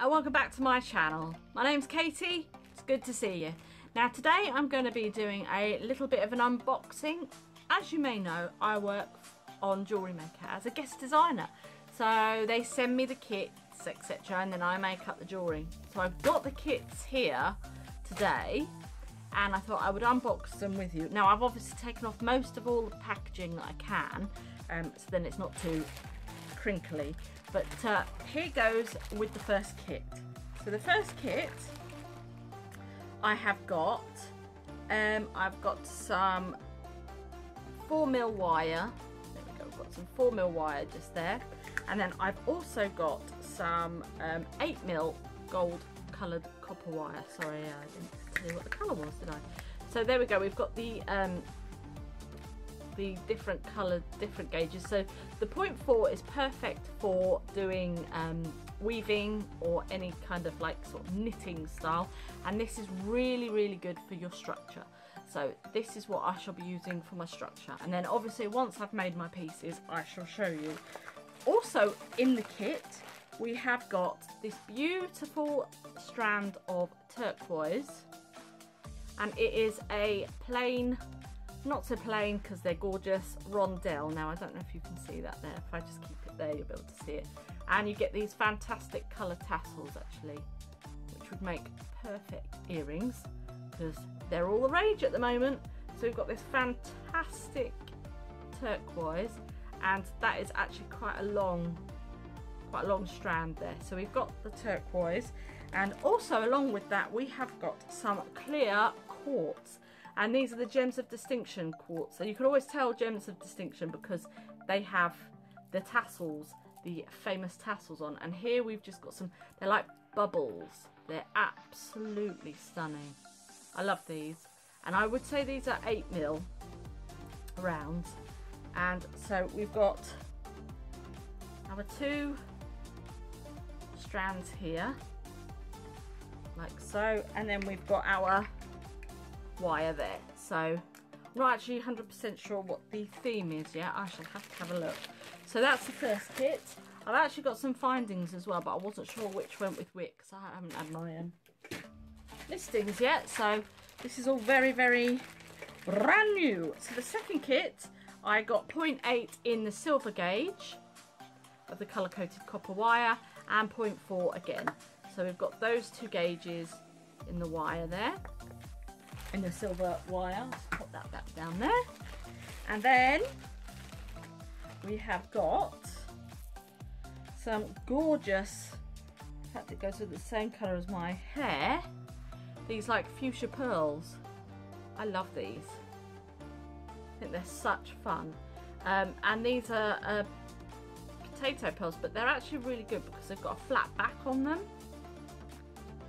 and welcome back to my channel. My name's Katie, it's good to see you. Now today I'm going to be doing a little bit of an unboxing. As you may know, I work on Jewellery Maker as a guest designer. So they send me the kits, etc, and then I make up the jewellery. So I've got the kits here today and I thought I would unbox them with you. Now I've obviously taken off most of all the packaging that I can, so then it's not too crinkly. But here goes with the first kit. So the first kit I have got, I've got some 4mm wire. There we go, I've got some 4mm wire just there. And then I've also got some 8mm gold coloured copper wire. Sorry, I didn't tell you what the colour was, did I? So there we go, we've got the different coloured, different gauges. So the 0.4 is perfect for doing weaving or any kind of like sort of knitting style, and this is really good for your structure. So this is what I shall be using for my structure, and then obviously once I've made my pieces I shall show you. Also in the kit we have got this beautiful strand of turquoise, and it is a plain, not so plain because they're gorgeous, rondelle. Now I don't know if you can see that there. If I just keep it there you'll be able to see it. And you get these fantastic colour tassels actually, which would make perfect earrings because they're all the rage at the moment. So we've got this fantastic turquoise, and that is actually quite a long strand there. So we've got the turquoise, and also along with that we have got some clear quartz. And these are the Gems of Distinction quartz. So you can always tell Gems of Distinction because they have the tassels, the famous tassels on. And here we've just got some, they're like bubbles. They're absolutely stunning. I love these. And I would say these are 8mm rounds. And so we've got our two strands here, like so. And then we've got our wire there. So I'm not actually 100% sure what the theme is yet. I shall have to have a look. So that's the first kit. I've actually got some findings as well, but I wasn't sure which went with which because I haven't had my listings yet. So this is all very brand new. So the second kit I got 0.8 in the silver gauge of the colour coated copper wire, and 0.4 again. So we've got those two gauges in the wire there, in the silver wire. Let's put that back down there. And then we have got some gorgeous, in fact it goes with the same colour as my hair, these like fuchsia pearls. I love these. I think they're such fun. And these are potato pearls, but they're actually really good because they've got a flat back on them.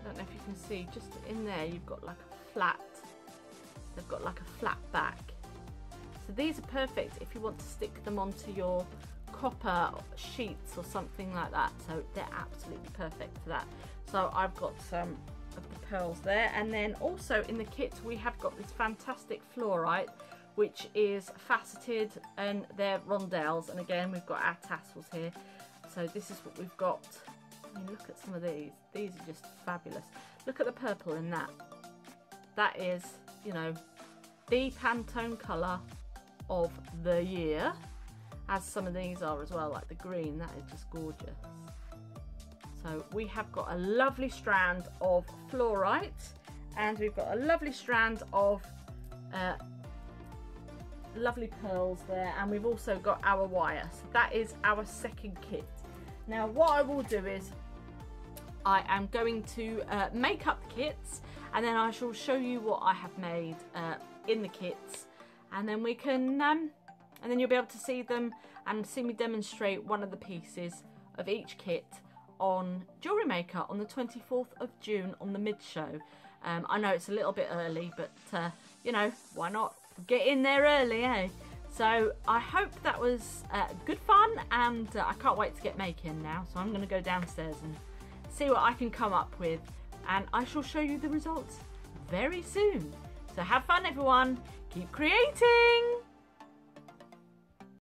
I don't know if you can see, just in there you've got like a flat, they've got like a flat back. So these are perfect if you want to stick them onto your copper sheets or something like that. So they're absolutely perfect for that. So I've got some of the pearls there. And then also in the kit we have got this fantastic fluorite, which is faceted, and they're rondelles. And again we've got our tassels here. So this is what we've got. I mean, look at some of these. These are just fabulous. Look at the purple in that. That is, you know, the Pantone colour of the year, as some of these are as well, like the green. That is just gorgeous. So we have got a lovely strand of fluorite, and we've got a lovely strand of lovely pearls there, and we've also got our wire. So that is our second kit. Now what I will do is I am going to make up the kits, and then I shall show you what I have made in the kits, and then we can and then you'll be able to see them and see me demonstrate one of the pieces of each kit on Jewellery Maker on the 24th of June on the mid show. I know it's a little bit early, but you know, why not get in there early, eh? So I hope that was good fun, and I can't wait to get making now. So I'm going to go downstairs and see what I can come up with, and I shall show you the results very soon. So have fun everyone, keep creating!